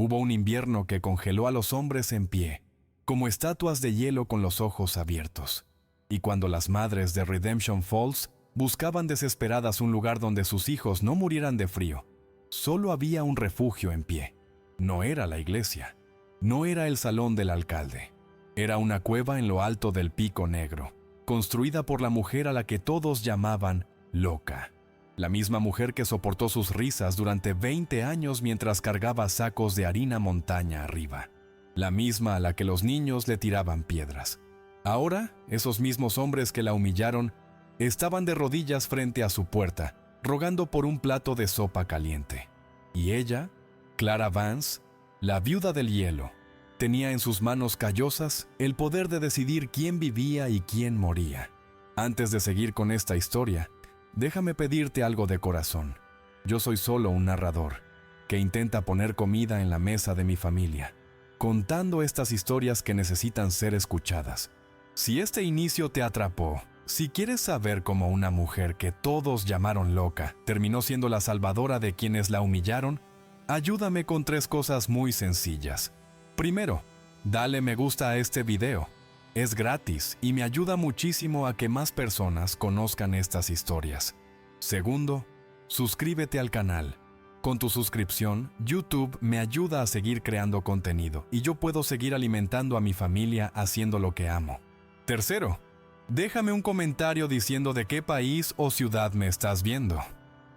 Hubo un invierno que congeló a los hombres en pie, como estatuas de hielo con los ojos abiertos. Y cuando las madres de Redemption Falls buscaban desesperadas un lugar donde sus hijos no murieran de frío, solo había un refugio en pie. No era la iglesia, no era el salón del alcalde. Era una cueva en lo alto del Pico Negro, construida por la mujer a la que todos llamaban loca. La misma mujer que soportó sus risas durante 20 años mientras cargaba sacos de harina montaña arriba. La misma a la que los niños le tiraban piedras. Ahora, esos mismos hombres que la humillaron estaban de rodillas frente a su puerta, rogando por un plato de sopa caliente. Y ella, Clara Vance, la viuda del hielo, tenía en sus manos callosas el poder de decidir quién vivía y quién moría. Antes de seguir con esta historia, déjame pedirte algo de corazón. Yo soy solo un narrador que intenta poner comida en la mesa de mi familia, contando estas historias que necesitan ser escuchadas. Si este inicio te atrapó, si quieres saber cómo una mujer que todos llamaron loca terminó siendo la salvadora de quienes la humillaron, ayúdame con 3 cosas muy sencillas. Primero, dale me gusta a este video. Es gratis y me ayuda muchísimo a que más personas conozcan estas historias. Segundo, suscríbete al canal. Con tu suscripción, YouTube me ayuda a seguir creando contenido y yo puedo seguir alimentando a mi familia haciendo lo que amo. Tercero, déjame un comentario diciendo de qué país o ciudad me estás viendo.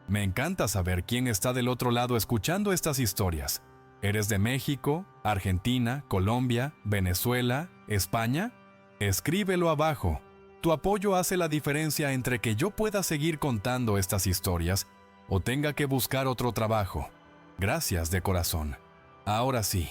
Me encanta saber quién está del otro lado escuchando estas historias. ¿Eres de México, Argentina, Colombia, Venezuela, España? Escríbelo abajo. Tu apoyo hace la diferencia entre que yo pueda seguir contando estas historias o tenga que buscar otro trabajo. Gracias de corazón. Ahora sí,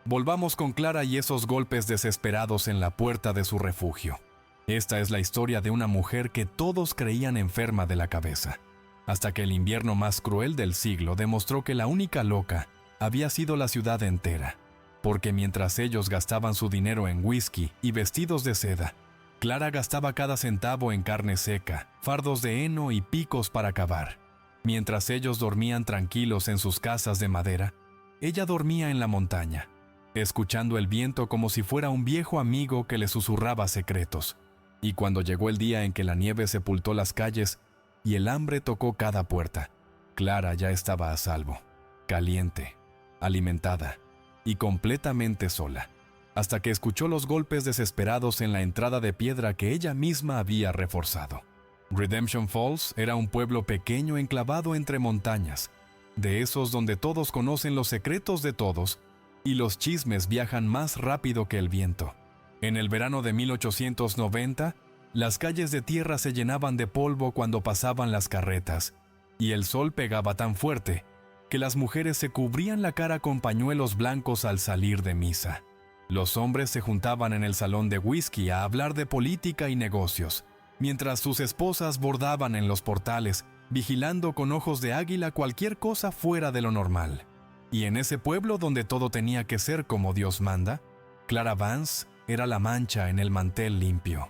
volvamos con Clara y esos golpes desesperados en la puerta de su refugio. Esta es la historia de una mujer que todos creían enferma de la cabeza, hasta que el invierno más cruel del siglo demostró que la única loca había sido la ciudad entera, porque mientras ellos gastaban su dinero en whisky y vestidos de seda, Clara gastaba cada centavo en carne seca, fardos de heno y picos para cavar. Mientras ellos dormían tranquilos en sus casas de madera, ella dormía en la montaña, escuchando el viento como si fuera un viejo amigo que le susurraba secretos. Y cuando llegó el día en que la nieve sepultó las calles y el hambre tocó cada puerta, Clara ya estaba a salvo, caliente, alimentada y completamente sola, hasta que escuchó los golpes desesperados en la entrada de piedra que ella misma había reforzado. Redemption Falls era un pueblo pequeño enclavado entre montañas, de esos donde todos conocen los secretos de todos y los chismes viajan más rápido que el viento. En el verano de 1890, las calles de tierra se llenaban de polvo cuando pasaban las carretas, y el sol pegaba tan fuerte que las mujeres se cubrían la cara con pañuelos blancos al salir de misa. Los hombres se juntaban en el salón de whisky a hablar de política y negocios, mientras sus esposas bordaban en los portales, vigilando con ojos de águila cualquier cosa fuera de lo normal. Y en ese pueblo donde todo tenía que ser como Dios manda, Clara Vance era la mancha en el mantel limpio.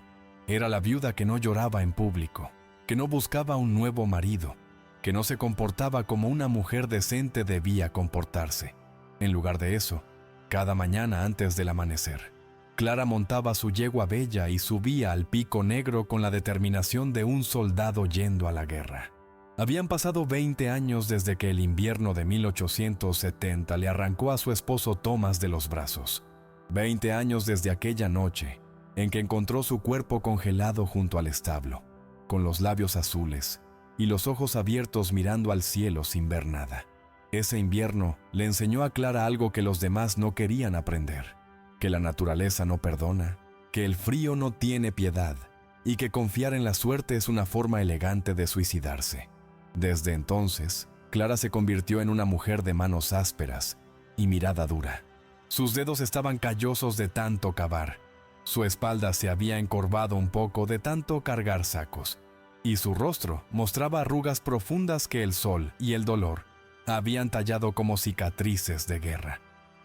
Era la viuda que no lloraba en público, que no buscaba un nuevo marido, que no se comportaba como una mujer decente debía comportarse. En lugar de eso, cada mañana antes del amanecer, Clara montaba su yegua bella y subía al Pico Negro con la determinación de un soldado yendo a la guerra. Habían pasado 20 años desde que el invierno de 1870 le arrancó a su esposo Thomas de los brazos. 20 años desde aquella noche en que encontró su cuerpo congelado junto al establo, con los labios azules y los ojos abiertos mirando al cielo sin ver nada. Ese invierno le enseñó a Clara algo que los demás no querían aprender: que la naturaleza no perdona, que el frío no tiene piedad y que confiar en la suerte es una forma elegante de suicidarse. Desde entonces, Clara se convirtió en una mujer de manos ásperas y mirada dura. Sus dedos estaban callosos de tanto cavar, su espalda se había encorvado un poco de tanto cargar sacos, y su rostro mostraba arrugas profundas que el sol y el dolor habían tallado como cicatrices de guerra.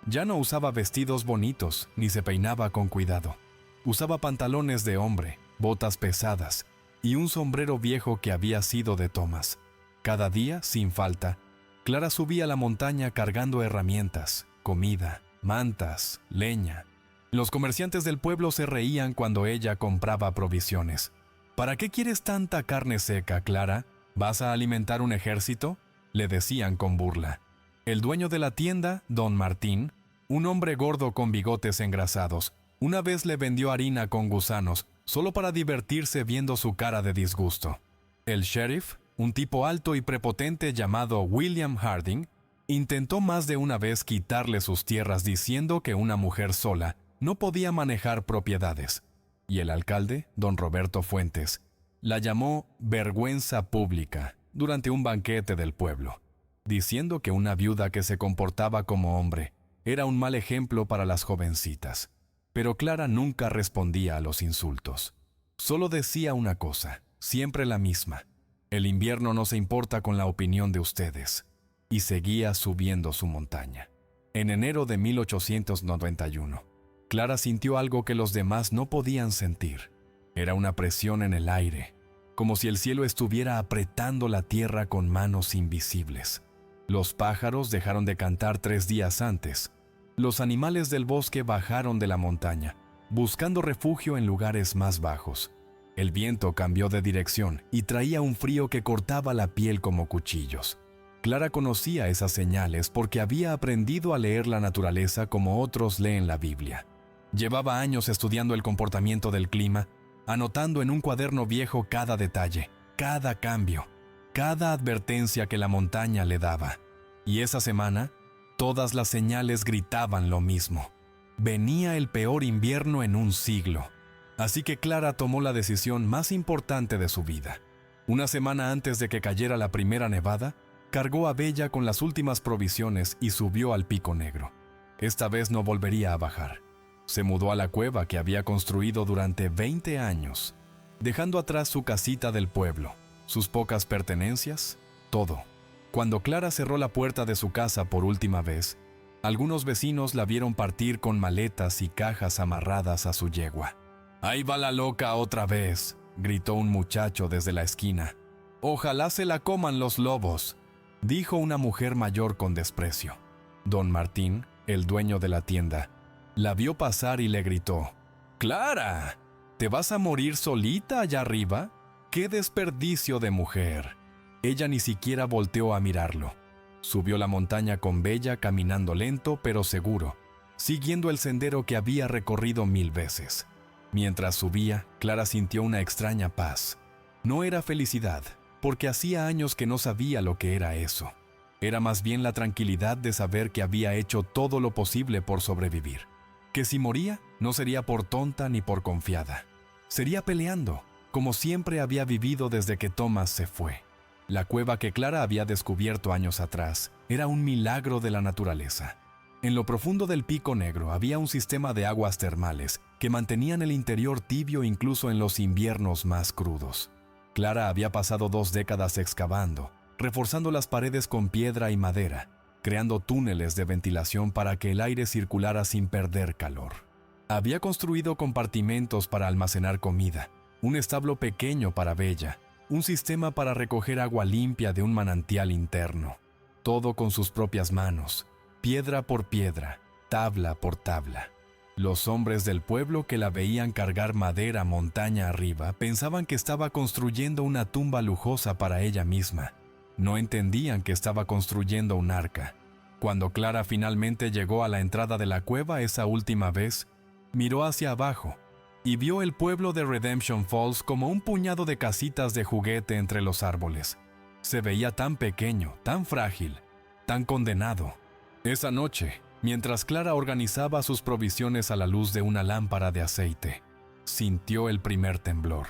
Ya no usaba vestidos bonitos ni se peinaba con cuidado. Usaba pantalones de hombre, botas pesadas y un sombrero viejo que había sido de Thomas. Cada día, sin falta, Clara subía a la montaña cargando herramientas, comida, mantas, leña. Los comerciantes del pueblo se reían cuando ella compraba provisiones. ¿Para qué quieres tanta carne seca, Clara? ¿Vas a alimentar un ejército?, le decían con burla. El dueño de la tienda, don Martín, un hombre gordo con bigotes engrasados, una vez le vendió harina con gusanos, solo para divertirse viendo su cara de disgusto. El sheriff, un tipo alto y prepotente llamado William Harding, intentó más de una vez quitarle sus tierras diciendo que una mujer sola no podía manejar propiedades. Y el alcalde, don Roberto Fuentes, la llamó vergüenza pública durante un banquete del pueblo, diciendo que una viuda que se comportaba como hombre era un mal ejemplo para las jovencitas. Pero Clara nunca respondía a los insultos. Solo decía una cosa, siempre la misma: el invierno no se importa con la opinión de ustedes. Y seguía subiendo su montaña. En enero de 1891, Clara sintió algo que los demás no podían sentir. Era una presión en el aire, como si el cielo estuviera apretando la tierra con manos invisibles. Los pájaros dejaron de cantar 3 días antes. Los animales del bosque bajaron de la montaña, buscando refugio en lugares más bajos. El viento cambió de dirección y traía un frío que cortaba la piel como cuchillos. Clara conocía esas señales porque había aprendido a leer la naturaleza como otros leen la Biblia. Llevaba años estudiando el comportamiento del clima, anotando en un cuaderno viejo cada detalle, cada cambio, cada advertencia que la montaña le daba. Y esa semana, todas las señales gritaban lo mismo. Venía el peor invierno en un siglo. Así que Clara tomó la decisión más importante de su vida. Una semana antes de que cayera la primera nevada, cargó a Bella con las últimas provisiones y subió al Pico Negro. Esta vez no volvería a bajar. Se mudó a la cueva que había construido durante 20 años, dejando atrás su casita del pueblo, sus pocas pertenencias, todo. Cuando Clara cerró la puerta de su casa por última vez, algunos vecinos la vieron partir con maletas y cajas amarradas a su yegua. «¡Ahí va la loca otra vez!», gritó un muchacho desde la esquina. «Ojalá se la coman los lobos», dijo una mujer mayor con desprecio. Don Martín, el dueño de la tienda, la vio pasar y le gritó: «¡Clara! ¿Te vas a morir solita allá arriba? ¡Qué desperdicio de mujer!». Ella ni siquiera volteó a mirarlo. Subió la montaña con Bella caminando lento pero seguro, siguiendo el sendero que había recorrido 1000 veces. Mientras subía, Clara sintió una extraña paz. No era felicidad, porque hacía años que no sabía lo que era eso. Era más bien la tranquilidad de saber que había hecho todo lo posible por sobrevivir. Que si moría, no sería por tonta ni por confiada. Sería peleando, como siempre había vivido desde que Thomas se fue. La cueva que Clara había descubierto años atrás era un milagro de la naturaleza. En lo profundo del Pico Negro había un sistema de aguas termales que mantenían el interior tibio incluso en los inviernos más crudos. Clara había pasado 2 décadas excavando, reforzando las paredes con piedra y madera, creando túneles de ventilación para que el aire circulara sin perder calor. Había construido compartimentos para almacenar comida, un establo pequeño para Bella, un sistema para recoger agua limpia de un manantial interno. Todo con sus propias manos, piedra por piedra, tabla por tabla. Los hombres del pueblo que la veían cargar madera montaña arriba pensaban que estaba construyendo una tumba lujosa para ella misma. No entendían que estaba construyendo un arca. Cuando Clara finalmente llegó a la entrada de la cueva esa última vez, miró hacia abajo y vio el pueblo de Redemption Falls como un puñado de casitas de juguete entre los árboles. Se veía tan pequeño, tan frágil, tan condenado. Esa noche, mientras Clara organizaba sus provisiones a la luz de una lámpara de aceite, sintió el primer temblor.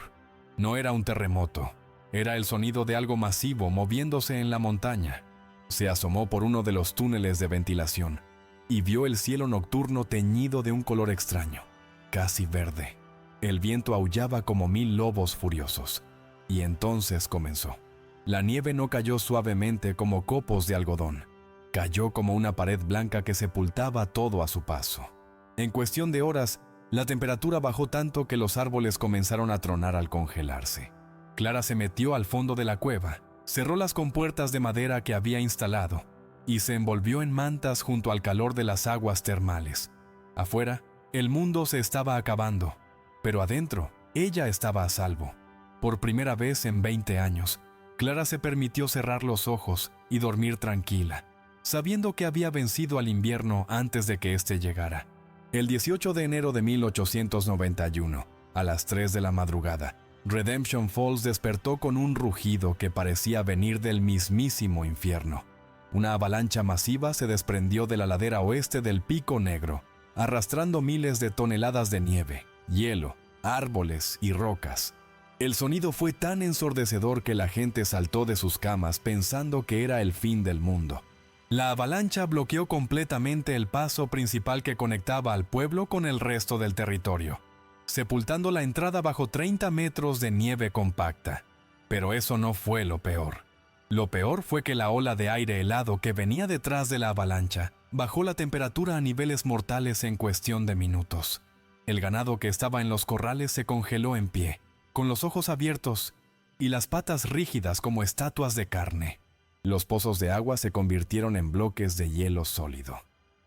No era un terremoto, era el sonido de algo masivo moviéndose en la montaña. Se asomó por uno de los túneles de ventilación y vio el cielo nocturno teñido de un color extraño, casi verde. El viento aullaba como 1000 lobos furiosos. Y entonces comenzó. La nieve no cayó suavemente como copos de algodón. Cayó como una pared blanca que sepultaba todo a su paso. En cuestión de horas, la temperatura bajó tanto que los árboles comenzaron a tronar al congelarse. Clara se metió al fondo de la cueva, cerró las compuertas de madera que había instalado y se envolvió en mantas junto al calor de las aguas termales. Afuera, el mundo se estaba acabando, pero adentro, ella estaba a salvo. Por primera vez en 20 años, Clara se permitió cerrar los ojos y dormir tranquila, sabiendo que había vencido al invierno antes de que éste llegara. El 18 de enero de 1891, a las 3 de la madrugada, Redemption Falls despertó con un rugido que parecía venir del mismísimo infierno. Una avalancha masiva se desprendió de la ladera oeste del Pico Negro, arrastrando miles de toneladas de nieve, hielo, árboles y rocas. El sonido fue tan ensordecedor que la gente saltó de sus camas pensando que era el fin del mundo. La avalancha bloqueó completamente el paso principal que conectaba al pueblo con el resto del territorio, sepultando la entrada bajo 30 metros de nieve compacta. Pero eso no fue lo peor. Lo peor fue que la ola de aire helado que venía detrás de la avalancha bajó la temperatura a niveles mortales en cuestión de minutos. El ganado que estaba en los corrales se congeló en pie, con los ojos abiertos y las patas rígidas como estatuas de carne. Los pozos de agua se convirtieron en bloques de hielo sólido.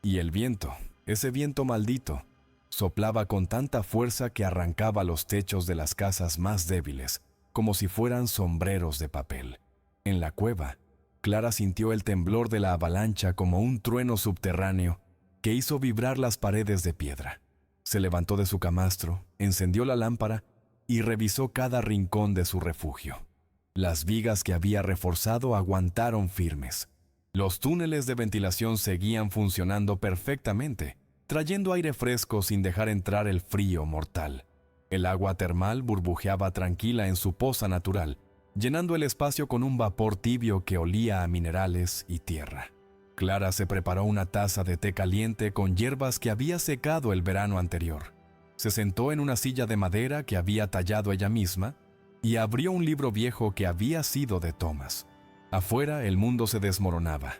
Y el viento, ese viento maldito, soplaba con tanta fuerza que arrancaba los techos de las casas más débiles, como si fueran sombreros de papel. En la cueva, Clara sintió el temblor de la avalancha como un trueno subterráneo que hizo vibrar las paredes de piedra. Se levantó de su camastro, encendió la lámpara y revisó cada rincón de su refugio. Las vigas que había reforzado aguantaron firmes. Los túneles de ventilación seguían funcionando perfectamente, trayendo aire fresco sin dejar entrar el frío mortal. El agua termal burbujeaba tranquila en su poza natural, llenando el espacio con un vapor tibio que olía a minerales y tierra. Clara se preparó una taza de té caliente con hierbas que había secado el verano anterior. Se sentó en una silla de madera que había tallado ella misma y abrió un libro viejo que había sido de Thomas. Afuera el mundo se desmoronaba,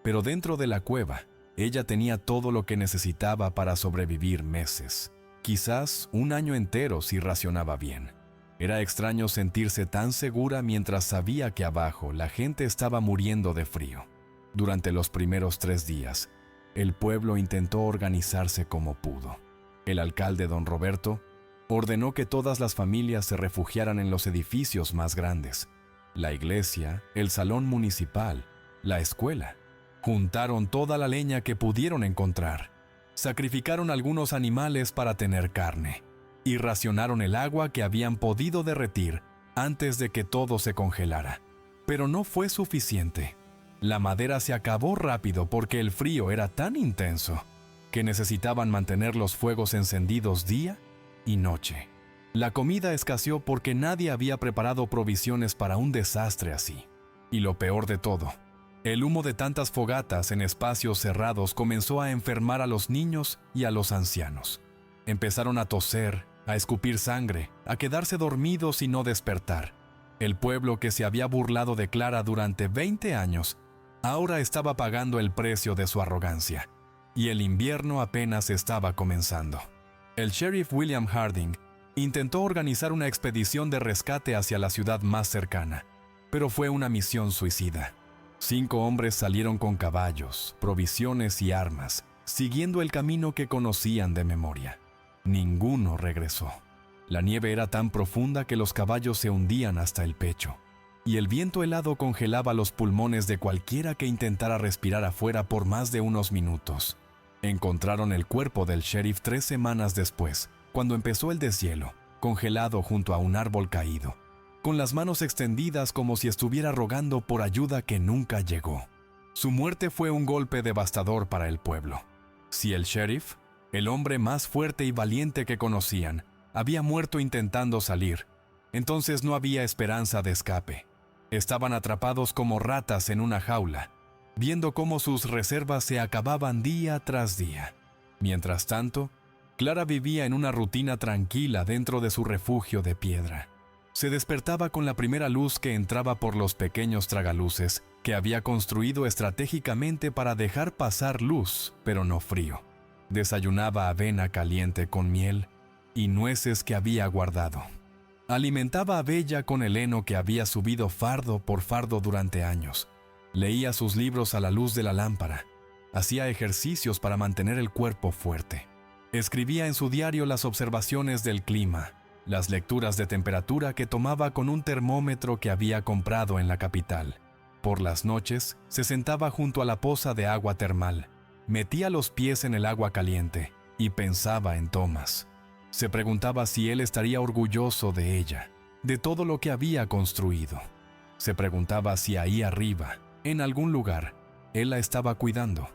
pero dentro de la cueva, ella tenía todo lo que necesitaba para sobrevivir meses, quizás un año entero si racionaba bien. Era extraño sentirse tan segura mientras sabía que abajo la gente estaba muriendo de frío. Durante los primeros 3 días, el pueblo intentó organizarse como pudo. El alcalde don Roberto ordenó que todas las familias se refugiaran en los edificios más grandes. La iglesia, el salón municipal, la escuela. Juntaron toda la leña que pudieron encontrar. Sacrificaron algunos animales para tener carne y racionaron el agua que habían podido derretir antes de que todo se congelara. Pero no fue suficiente. La madera se acabó rápido porque el frío era tan intenso que necesitaban mantener los fuegos encendidos día y noche. La comida escaseó porque nadie había preparado provisiones para un desastre así. Y lo peor de todo, el humo de tantas fogatas en espacios cerrados comenzó a enfermar a los niños y a los ancianos. Empezaron a toser, a escupir sangre, a quedarse dormidos y no despertar. El pueblo que se había burlado de Clara durante 20 años, ahora estaba pagando el precio de su arrogancia. Y el invierno apenas estaba comenzando. El sheriff William Harding intentó organizar una expedición de rescate hacia la ciudad más cercana, pero fue una misión suicida. 5 hombres salieron con caballos, provisiones y armas, siguiendo el camino que conocían de memoria. Ninguno regresó. La nieve era tan profunda que los caballos se hundían hasta el pecho, y el viento helado congelaba los pulmones de cualquiera que intentara respirar afuera por más de unos minutos. Encontraron el cuerpo del sheriff 3 semanas después, cuando empezó el deshielo, congelado junto a un árbol caído, con las manos extendidas como si estuviera rogando por ayuda que nunca llegó. Su muerte fue un golpe devastador para el pueblo. Si el sheriff, el hombre más fuerte y valiente que conocían, había muerto intentando salir, entonces no había esperanza de escape. Estaban atrapados como ratas en una jaula, viendo cómo sus reservas se acababan día tras día. Mientras tanto, Clara vivía en una rutina tranquila dentro de su refugio de piedra. Se despertaba con la primera luz que entraba por los pequeños tragaluces que había construido estratégicamente para dejar pasar luz, pero no frío. Desayunaba avena caliente con miel y nueces que había guardado. Alimentaba a Bella con el heno que había subido fardo por fardo durante años. Leía sus libros a la luz de la lámpara. Hacía ejercicios para mantener el cuerpo fuerte. Escribía en su diario las observaciones del clima, las lecturas de temperatura que tomaba con un termómetro que había comprado en la capital. Por las noches, se sentaba junto a la poza de agua termal, metía los pies en el agua caliente y pensaba en Thomas. Se preguntaba si él estaría orgulloso de ella, de todo lo que había construido. Se preguntaba si ahí arriba, en algún lugar, él la estaba cuidando.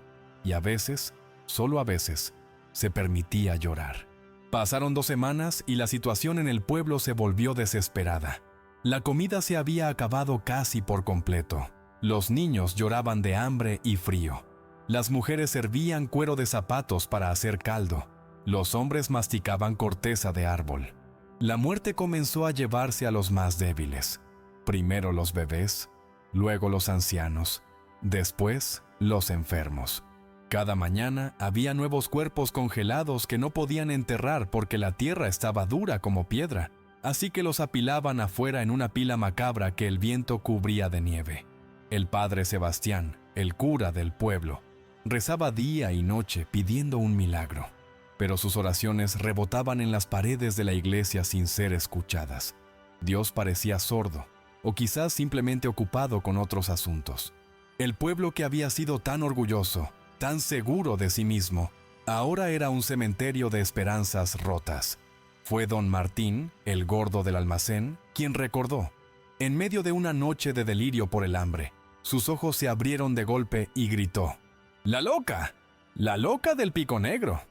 Y a veces, solo a veces, se permitía llorar. Pasaron 2 semanas y la situación en el pueblo se volvió desesperada. La comida se había acabado casi por completo. Los niños lloraban de hambre y frío. Las mujeres servían cuero de zapatos para hacer caldo. Los hombres masticaban corteza de árbol. La muerte comenzó a llevarse a los más débiles. Primero los bebés, luego los ancianos, después los enfermos. Cada mañana había nuevos cuerpos congelados que no podían enterrar porque la tierra estaba dura como piedra, así que los apilaban afuera en una pila macabra que el viento cubría de nieve. El padre Sebastián, el cura del pueblo, rezaba día y noche pidiendo un milagro, pero sus oraciones rebotaban en las paredes de la iglesia sin ser escuchadas. Dios parecía sordo, o quizás simplemente ocupado con otros asuntos. El pueblo que había sido tan orgulloso, tan seguro de sí mismo, ahora era un cementerio de esperanzas rotas. Fue don Martín, el gordo del almacén, quien recordó. En medio de una noche de delirio por el hambre, sus ojos se abrieron de golpe y gritó: ¡La loca! ¡La loca del pico negro!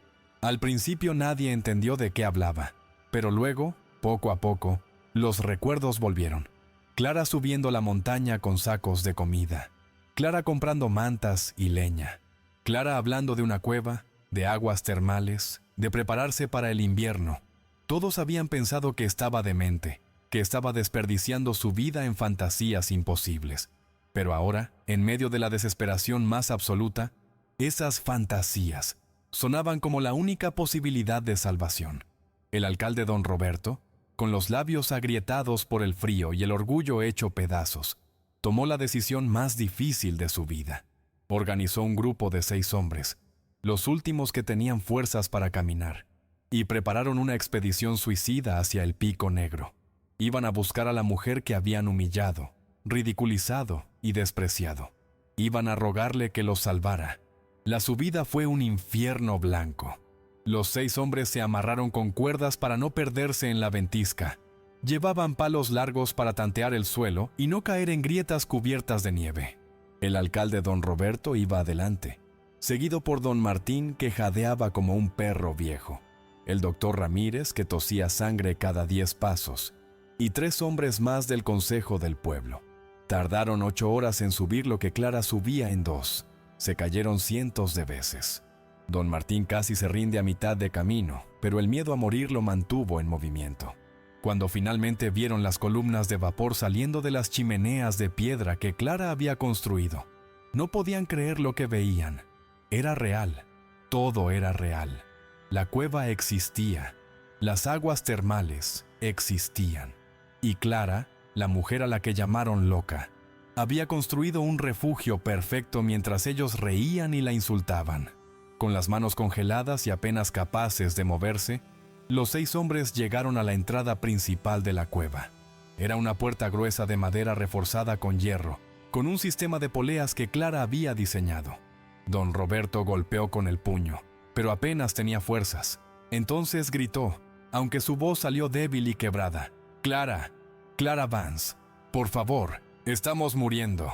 Al principio nadie entendió de qué hablaba, pero luego, poco a poco, los recuerdos volvieron. Clara subiendo la montaña con sacos de comida, Clara comprando mantas y leña, Clara hablando de una cueva, de aguas termales, de prepararse para el invierno. Todos habían pensado que estaba demente, que estaba desperdiciando su vida en fantasías imposibles. Pero ahora, en medio de la desesperación más absoluta, esas fantasías sonaban como la única posibilidad de salvación. El alcalde don Roberto, con los labios agrietados por el frío y el orgullo hecho pedazos, tomó la decisión más difícil de su vida. Organizó un grupo de 6 hombres, los últimos que tenían fuerzas para caminar, y prepararon una expedición suicida hacia el Pico Negro. Iban a buscar a la mujer que habían humillado, ridiculizado y despreciado. Iban a rogarle que los salvara. La subida fue un infierno blanco. Los 6 hombres se amarraron con cuerdas para no perderse en la ventisca. Llevaban palos largos para tantear el suelo y no caer en grietas cubiertas de nieve. El alcalde don Roberto iba adelante, seguido por don Martín, que jadeaba como un perro viejo, el doctor Ramírez, que tosía sangre cada 10 pasos, y 3 hombres más del consejo del pueblo. Tardaron 8 horas en subir lo que Clara subía en 2. Se cayeron cientos de veces. Don Martín casi se rinde a mitad de camino, pero el miedo a morir lo mantuvo en movimiento. Cuando finalmente vieron las columnas de vapor saliendo de las chimeneas de piedra que Clara había construido, no podían creer lo que veían. Era real, todo era real. La cueva existía, las aguas termales existían. Y Clara, la mujer a la que llamaron loca, había construido un refugio perfecto mientras ellos reían y la insultaban. Con las manos congeladas y apenas capaces de moverse, los 6 hombres llegaron a la entrada principal de la cueva. Era una puerta gruesa de madera reforzada con hierro, con un sistema de poleas que Clara había diseñado. Don Roberto golpeó con el puño, pero apenas tenía fuerzas. Entonces gritó, aunque su voz salió débil y quebrada: «Clara, Clara Vance, por favor, estamos muriendo».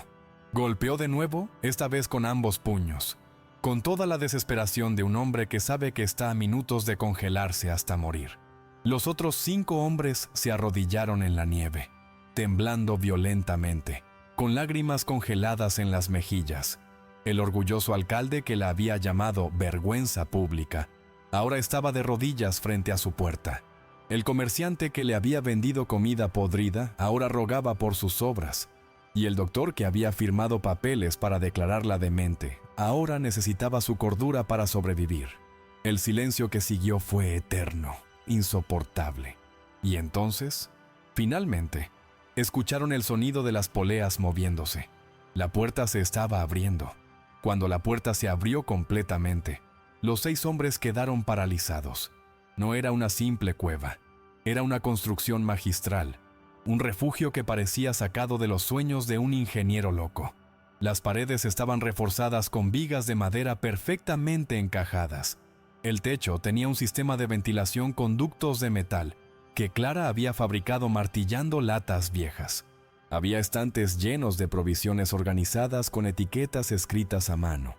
Golpeó de nuevo, esta vez con ambos puños, con toda la desesperación de un hombre que sabe que está a minutos de congelarse hasta morir. Los otros 5 hombres se arrodillaron en la nieve, temblando violentamente, con lágrimas congeladas en las mejillas. El orgulloso alcalde, que la había llamado vergüenza pública, ahora estaba de rodillas frente a su puerta. El comerciante que le había vendido comida podrida ahora rogaba por sus obras. Y el doctor, que había firmado papeles para declararla demente, ahora necesitaba su cordura para sobrevivir. El silencio que siguió fue eterno, insoportable. Y entonces, finalmente, escucharon el sonido de las poleas moviéndose. La puerta se estaba abriendo. Cuando la puerta se abrió completamente, los 6 hombres quedaron paralizados. No era una simple cueva, era una construcción magistral, un refugio que parecía sacado de los sueños de un ingeniero loco. Las paredes estaban reforzadas con vigas de madera perfectamente encajadas. El techo tenía un sistema de ventilación con ductos de metal que Clara había fabricado martillando latas viejas. Había estantes llenos de provisiones organizadas con etiquetas escritas a mano.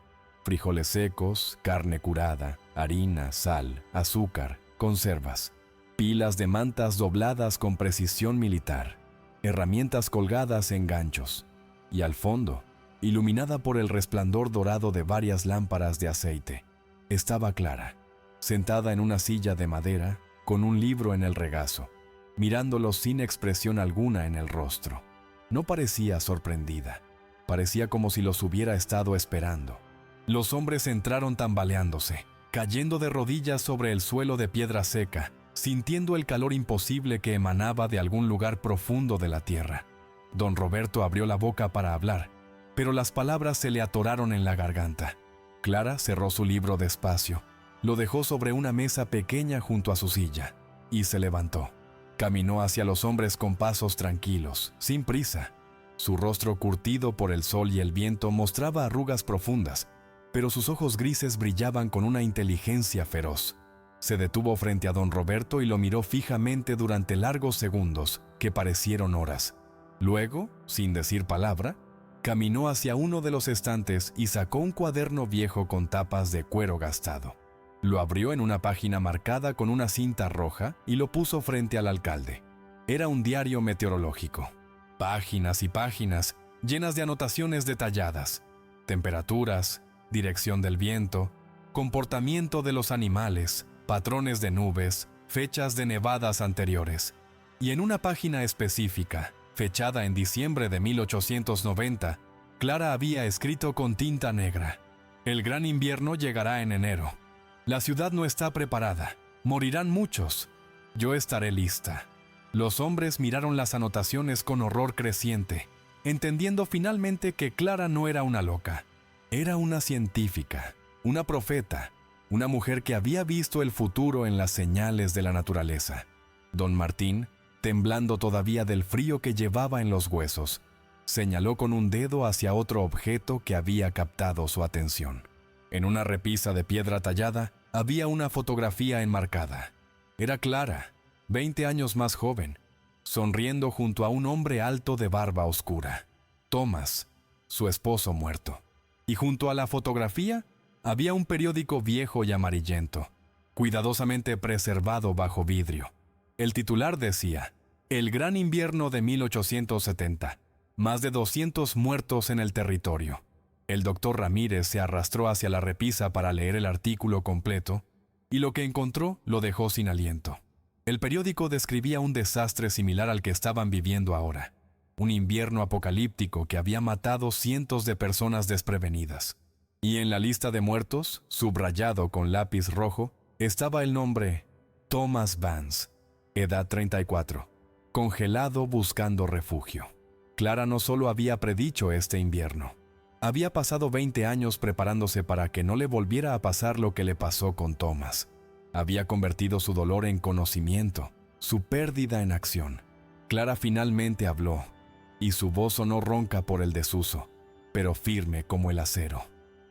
Frijoles secos, carne curada, harina, sal, azúcar, conservas. Pilas de mantas dobladas con precisión militar. Herramientas colgadas en ganchos. Y al fondo, iluminada por el resplandor dorado de varias lámparas de aceite, estaba Clara, sentada en una silla de madera, con un libro en el regazo, mirándolo sin expresión alguna en el rostro. No parecía sorprendida, parecía como si los hubiera estado esperando. Los hombres entraron tambaleándose, cayendo de rodillas sobre el suelo de piedra seca, sintiendo el calor imposible que emanaba de algún lugar profundo de la tierra. Don Roberto abrió la boca para hablar, pero las palabras se le atoraron en la garganta. Clara cerró su libro despacio, lo dejó sobre una mesa pequeña junto a su silla, y se levantó. Caminó hacia los hombres con pasos tranquilos, sin prisa. Su rostro curtido por el sol y el viento mostraba arrugas profundas, pero sus ojos grises brillaban con una inteligencia feroz. Se detuvo frente a don Roberto y lo miró fijamente durante largos segundos, que parecieron horas. Luego, sin decir palabra, caminó hacia uno de los estantes y sacó un cuaderno viejo con tapas de cuero gastado. Lo abrió en una página marcada con una cinta roja y lo puso frente al alcalde. Era un diario meteorológico. Páginas y páginas, llenas de anotaciones detalladas. Temperaturas, dirección del viento, comportamiento de los animales, patrones de nubes, fechas de nevadas anteriores. Y en una página específica, fechada en diciembre de 1890, Clara había escrito con tinta negra: «El gran invierno llegará en enero. La ciudad no está preparada. Morirán muchos. Yo estaré lista». Los hombres miraron las anotaciones con horror creciente, entendiendo finalmente que Clara no era una loca. Era una científica, una profeta, una mujer que había visto el futuro en las señales de la naturaleza. Don Martín, temblando todavía del frío que llevaba en los huesos, señaló con un dedo hacia otro objeto que había captado su atención. En una repisa de piedra tallada había una fotografía enmarcada. Era Clara, 20 años más joven, sonriendo junto a un hombre alto de barba oscura, Thomas, su esposo muerto. Y junto a la fotografía había un periódico viejo y amarillento, cuidadosamente preservado bajo vidrio. El titular decía: «El gran invierno de 1870. Más de 200 muertos en el territorio». El doctor Ramírez se arrastró hacia la repisa para leer el artículo completo, y lo que encontró lo dejó sin aliento. El periódico describía un desastre similar al que estaban viviendo ahora, un invierno apocalíptico que había matado cientos de personas desprevenidas. Y en la lista de muertos, subrayado con lápiz rojo, estaba el nombre Thomas Vance, edad 34, congelado buscando refugio. Clara no solo había predicho este invierno, había pasado 20 años preparándose para que no le volviera a pasar lo que le pasó con Thomas. Había convertido su dolor en conocimiento, su pérdida en acción. Clara finalmente habló, y su voz sonó ronca por el desuso, pero firme como el acero.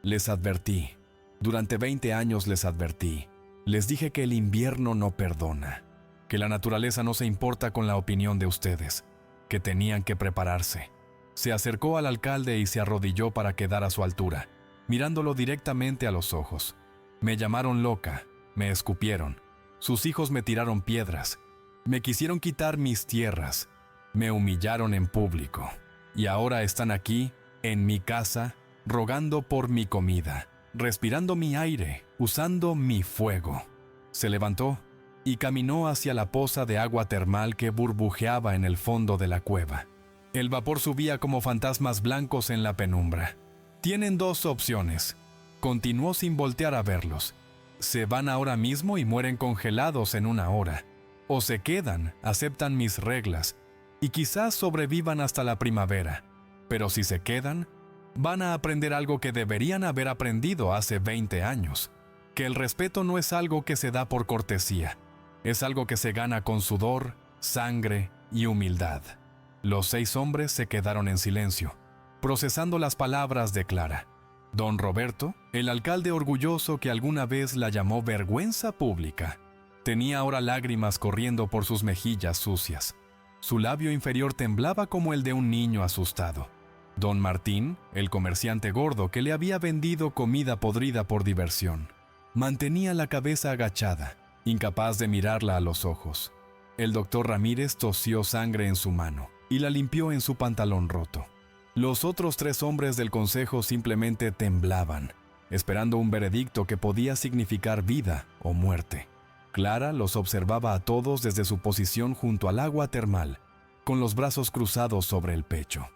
«Les advertí, durante 20 años les advertí, les dije que el invierno no perdona, que la naturaleza no se importa con la opinión de ustedes, que tenían que prepararse». Se acercó al alcalde y se arrodilló para quedar a su altura, mirándolo directamente a los ojos. «Me llamaron loca, me escupieron, sus hijos me tiraron piedras, me quisieron quitar mis tierras, me humillaron en público, y ahora están aquí, en mi casa, rogando por mi comida, respirando mi aire, usando mi fuego». Se levantó y caminó hacia la poza de agua termal que burbujeaba en el fondo de la cueva. El vapor subía como fantasmas blancos en la penumbra. «Tienen 2 opciones», continuó sin voltear a verlos. «Se van ahora mismo y mueren congelados en 1 hora. O se quedan, aceptan mis reglas, y quizás sobrevivan hasta la primavera. Pero si se quedan, van a aprender algo que deberían haber aprendido hace 20 años, que el respeto no es algo que se da por cortesía, es algo que se gana con sudor, sangre y humildad. Los 6 hombres se quedaron en silencio, procesando las palabras de Clara. Don Roberto, el alcalde orgulloso que alguna vez la llamó vergüenza pública, tenía ahora lágrimas corriendo por sus mejillas sucias. Su labio inferior temblaba como el de un niño asustado. Don Martín, el comerciante gordo que le había vendido comida podrida por diversión, mantenía la cabeza agachada, incapaz de mirarla a los ojos. El doctor Ramírez tosió sangre en su mano y la limpió en su pantalón roto. Los otros 3 hombres del consejo simplemente temblaban, esperando un veredicto que podía significar vida o muerte. Clara los observaba a todos desde su posición junto al agua termal, con los brazos cruzados sobre el pecho.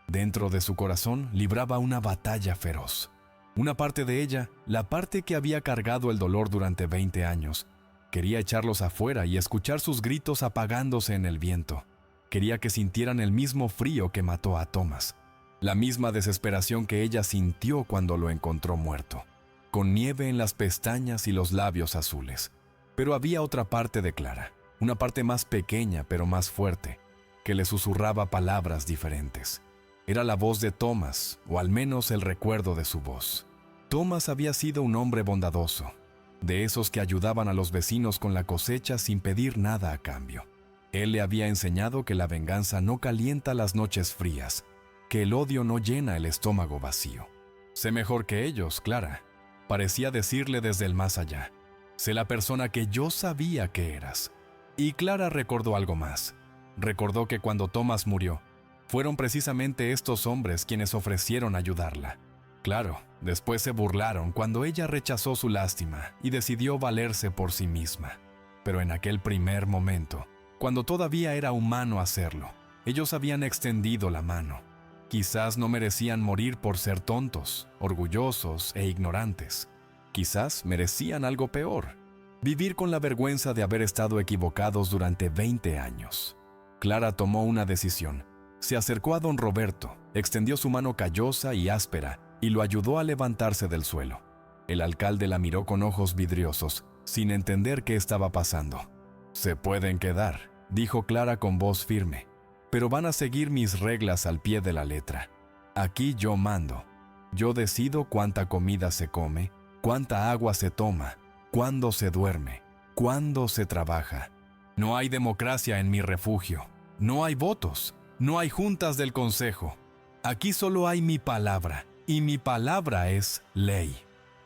Dentro de su corazón libraba una batalla feroz. Una parte de ella, la parte que había cargado el dolor durante 20 años, quería echarlos afuera y escuchar sus gritos apagándose en el viento. Quería que sintieran el mismo frío que mató a Thomas, la misma desesperación que ella sintió cuando lo encontró muerto, con nieve en las pestañas y los labios azules. Pero había otra parte de Clara, una parte más pequeña pero más fuerte, que le susurraba palabras diferentes. Era la voz de Thomas, o al menos el recuerdo de su voz. Thomas había sido un hombre bondadoso, de esos que ayudaban a los vecinos con la cosecha sin pedir nada a cambio. Él le había enseñado que la venganza no calienta las noches frías, que el odio no llena el estómago vacío. Sé mejor que ellos, Clara, parecía decirle desde el más allá. Sé la persona que yo sabía que eras. Y Clara recordó algo más. Recordó que cuando Thomas murió, fueron precisamente estos hombres quienes ofrecieron ayudarla. Claro, después se burlaron cuando ella rechazó su lástima y decidió valerse por sí misma. Pero en aquel primer momento, cuando todavía era humano hacerlo, ellos habían extendido la mano. Quizás no merecían morir por ser tontos, orgullosos e ignorantes. Quizás merecían algo peor, vivir con la vergüenza de haber estado equivocados durante 20 años. Clara tomó una decisión. Se acercó a don Roberto, extendió su mano callosa y áspera y lo ayudó a levantarse del suelo. El alcalde la miró con ojos vidriosos, sin entender qué estaba pasando. «Se pueden quedar», dijo Clara con voz firme, «pero van a seguir mis reglas al pie de la letra. Aquí yo mando. Yo decido cuánta comida se come, cuánta agua se toma, cuándo se duerme, cuándo se trabaja. No hay democracia en mi refugio. No hay votos. No hay juntas del consejo. Aquí solo hay mi palabra, y mi palabra es ley».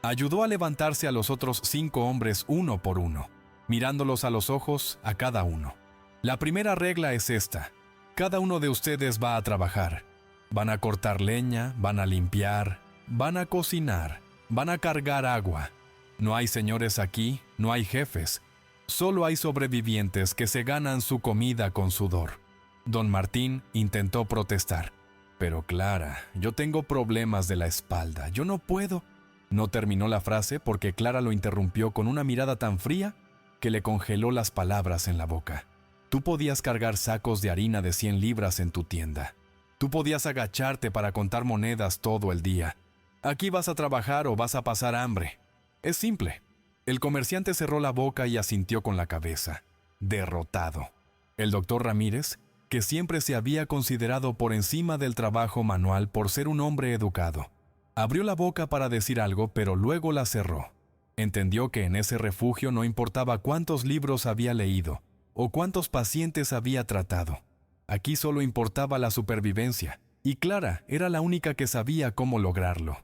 Ayudó a levantarse a los otros 5 hombres uno por uno, mirándolos a los ojos a cada uno. «La primera regla es esta. Cada uno de ustedes va a trabajar. Van a cortar leña, van a limpiar, van a cocinar, van a cargar agua. No hay señores aquí, no hay jefes. Solo hay sobrevivientes que se ganan su comida con sudor». Don Martín intentó protestar. «Pero Clara, yo tengo problemas de la espalda, yo no puedo». No terminó la frase porque Clara lo interrumpió con una mirada tan fría que le congeló las palabras en la boca. «Tú podías cargar sacos de harina de 100 libras en tu tienda. Tú podías agacharte para contar monedas todo el día. Aquí vas a trabajar o vas a pasar hambre. Es simple». El comerciante cerró la boca y asintió con la cabeza, derrotado. El doctor Ramírez, que siempre se había considerado por encima del trabajo manual por ser un hombre educado, abrió la boca para decir algo, pero luego la cerró. Entendió que en ese refugio no importaba cuántos libros había leído o cuántos pacientes había tratado. Aquí solo importaba la supervivencia, y Clara era la única que sabía cómo lograrlo.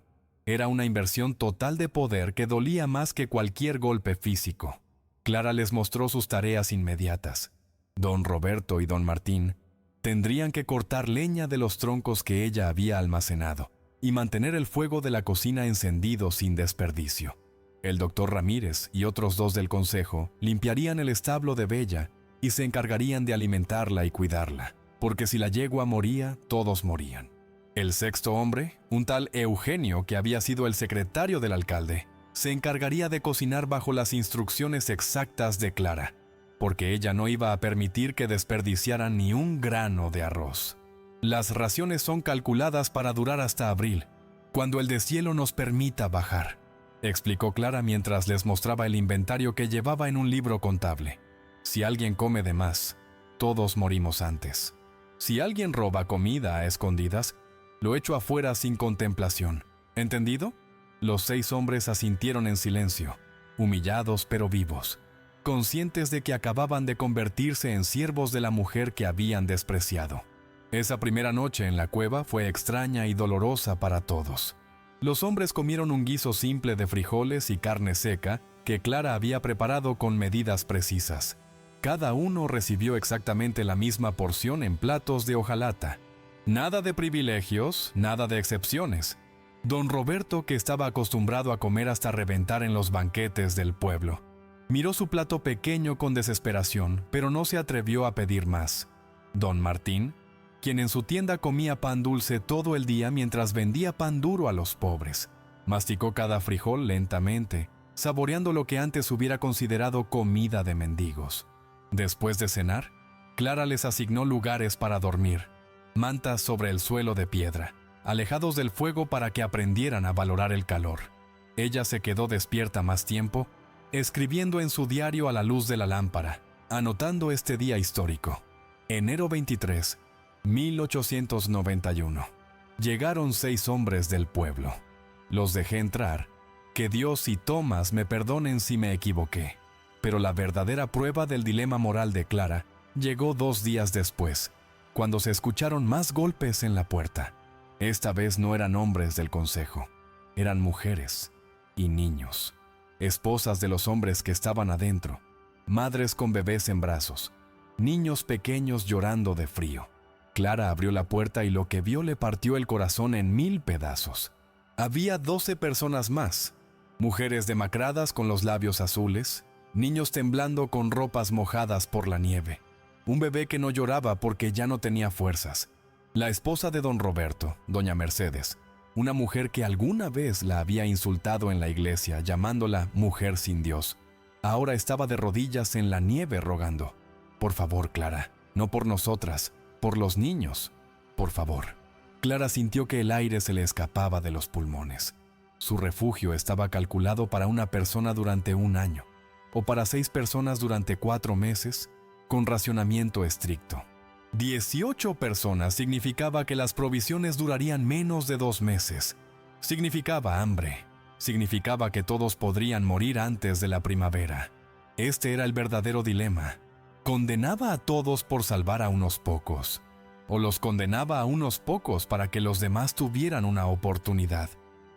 Era una inversión total de poder que dolía más que cualquier golpe físico. Clara les mostró sus tareas inmediatas. Don Roberto y don Martín tendrían que cortar leña de los troncos que ella había almacenado y mantener el fuego de la cocina encendido sin desperdicio. El doctor Ramírez y otros 2 del consejo limpiarían el establo de Bella y se encargarían de alimentarla y cuidarla, porque si la yegua moría, todos morían. El 6º hombre, un tal Eugenio que había sido el secretario del alcalde, se encargaría de cocinar bajo las instrucciones exactas de Clara, porque ella no iba a permitir que desperdiciaran ni un grano de arroz. Las raciones son calculadas para durar hasta abril, Cuando el deshielo nos permita bajar, explicó Clara mientras les mostraba el inventario que llevaba en un libro contable. Si alguien come de más, todos morimos antes. Si alguien roba comida a escondidas, lo echo afuera sin contemplación. ¿Entendido? Los 6 hombres asintieron en silencio, humillados pero vivos, conscientes de que acababan de convertirse en siervos de la mujer que habían despreciado. Esa primera noche en la cueva fue extraña y dolorosa para todos. Los hombres comieron un guiso simple de frijoles y carne seca que Clara había preparado con medidas precisas. Cada uno recibió exactamente la misma porción en platos de hojalata. Nada de privilegios, nada de excepciones. Don Roberto, que estaba acostumbrado a comer hasta reventar en los banquetes del pueblo, miró su plato pequeño con desesperación, pero no se atrevió a pedir más. Don Martín, quien en su tienda comía pan dulce todo el día mientras vendía pan duro a los pobres, masticó cada frijol lentamente, saboreando lo que antes hubiera considerado comida de mendigos. Después de cenar, Clara les asignó lugares para dormir, mantas sobre el suelo de piedra, alejados del fuego para que aprendieran a valorar el calor. Ella se quedó despierta más tiempo, escribiendo en su diario a la luz de la lámpara, anotando este día histórico. Enero 23, 1891. Llegaron 6 hombres del pueblo. Los dejé entrar. Que Dios y Thomas me perdonen si me equivoqué. Pero la verdadera prueba del dilema moral de Clara llegó 2 días después, cuando se escucharon más golpes en la puerta. Esta vez no eran hombres del consejo, eran mujeres y niños, esposas de los hombres que estaban adentro, madres con bebés en brazos, niños pequeños llorando de frío. Clara abrió la puerta y lo que vio le partió el corazón en 1000 pedazos. Había 12 personas más, mujeres demacradas con los labios azules, niños temblando con ropas mojadas por la nieve, un bebé que no lloraba porque ya no tenía fuerzas. La esposa de don Roberto, doña Mercedes, una mujer que alguna vez la había insultado en la iglesia llamándola mujer sin Dios, ahora estaba de rodillas en la nieve rogando: «Por favor, Clara, no por nosotras, por los niños, por favor». Clara sintió que el aire se le escapaba de los pulmones. Su refugio estaba calculado para una persona durante 1 año, o para 6 personas durante 4 meses, con racionamiento estricto. 18 personas significaba que las provisiones durarían menos de 2 meses. Significaba hambre. Significaba que todos podrían morir antes de la primavera. Este era el verdadero dilema. ¿Condenaba a todos por salvar a unos pocos? ¿O los condenaba a unos pocos para que los demás tuvieran una oportunidad?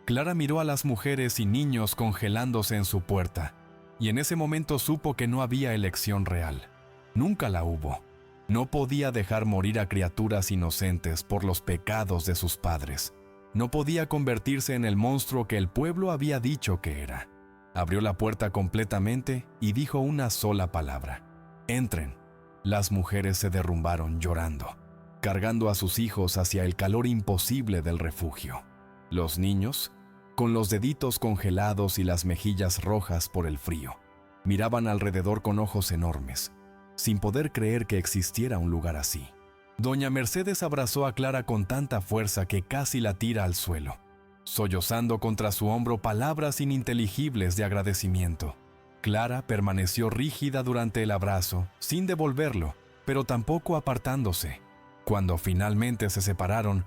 Clara miró a las mujeres y niños congelándose en su puerta, y en ese momento supo que no había elección real. Nunca la hubo. No podía dejar morir a criaturas inocentes por los pecados de sus padres. No podía convertirse en el monstruo que el pueblo había dicho que era. Abrió la puerta completamente y dijo una sola palabra: «Entren». Las mujeres se derrumbaron llorando, cargando a sus hijos hacia el calor imposible del refugio. Los niños, con los deditos congelados y las mejillas rojas por el frío, miraban alrededor con ojos enormes, sin poder creer que existiera un lugar así. Doña Mercedes abrazó a Clara con tanta fuerza que casi la tira al suelo, sollozando contra su hombro palabras ininteligibles de agradecimiento. Clara permaneció rígida durante el abrazo, sin devolverlo, pero tampoco apartándose. Cuando finalmente se separaron,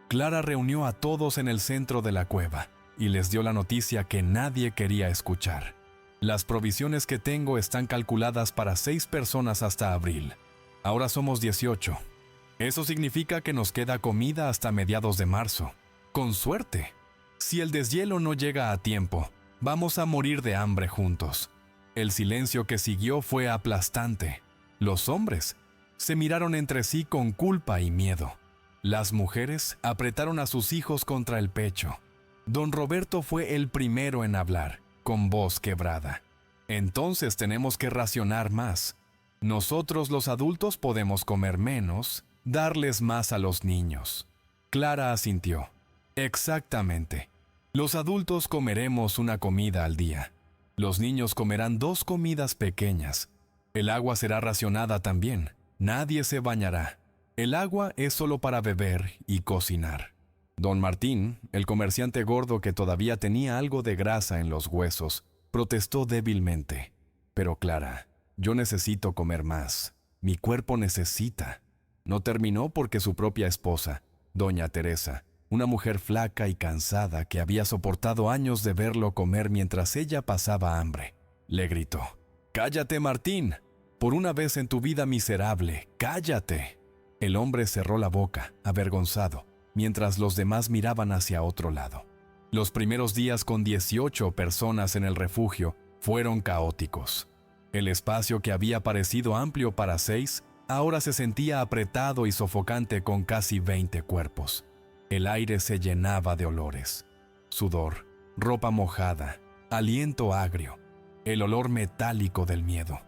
Clara reunió a todos en el centro de la cueva y les dio la noticia que nadie quería escuchar. «Las provisiones que tengo están calculadas para 6 personas hasta abril. Ahora somos 18. Eso significa que nos queda comida hasta mediados de marzo. Con suerte. Si el deshielo no llega a tiempo, vamos a morir de hambre juntos». El silencio que siguió fue aplastante. Los hombres se miraron entre sí con culpa y miedo. Las mujeres apretaron a sus hijos contra el pecho. Don Roberto fue el primero en hablar, con voz quebrada. «Entonces tenemos que racionar más. Nosotros los adultos podemos comer menos, darles más a los niños». Clara asintió. «Exactamente. Los adultos comeremos una comida al día. Los niños comerán 2 comidas pequeñas. El agua será racionada también. Nadie se bañará. El agua es solo para beber y cocinar». Don Martín, el comerciante gordo que todavía tenía algo de grasa en los huesos, protestó débilmente. Pero Clara, yo necesito comer más. Mi cuerpo necesita. No terminó porque su propia esposa, doña Teresa, una mujer flaca y cansada que había soportado años de verlo comer mientras ella pasaba hambre, le gritó: «¡Cállate, Martín! Por una vez en tu vida miserable, cállate». El hombre cerró la boca, avergonzado, mientras los demás miraban hacia otro lado. Los primeros días con 18 personas en el refugio fueron caóticos. El espacio que había parecido amplio para 6, ahora se sentía apretado y sofocante con casi 20 cuerpos. El aire se llenaba de olores: sudor, ropa mojada, aliento agrio, el olor metálico del miedo.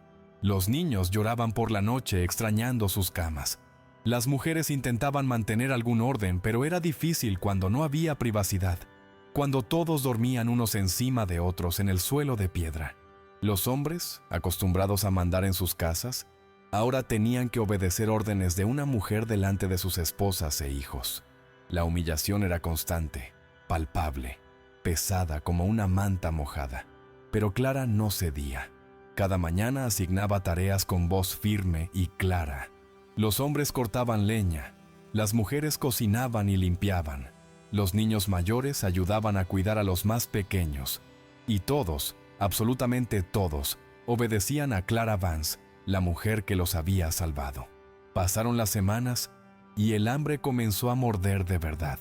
Los niños lloraban por la noche extrañando sus camas. Las mujeres intentaban mantener algún orden, pero era difícil cuando no había privacidad, cuando todos dormían unos encima de otros en el suelo de piedra. Los hombres, acostumbrados a mandar en sus casas, ahora tenían que obedecer órdenes de una mujer delante de sus esposas e hijos. La humillación era constante, palpable, pesada como una manta mojada. Pero Clara no cedía. Cada mañana asignaba tareas con voz firme y clara. Los hombres cortaban leña, las mujeres cocinaban y limpiaban, los niños mayores ayudaban a cuidar a los más pequeños, y todos, absolutamente todos, obedecían a Clara Vance, la mujer que los había salvado. Pasaron las semanas y el hambre comenzó a morder de verdad.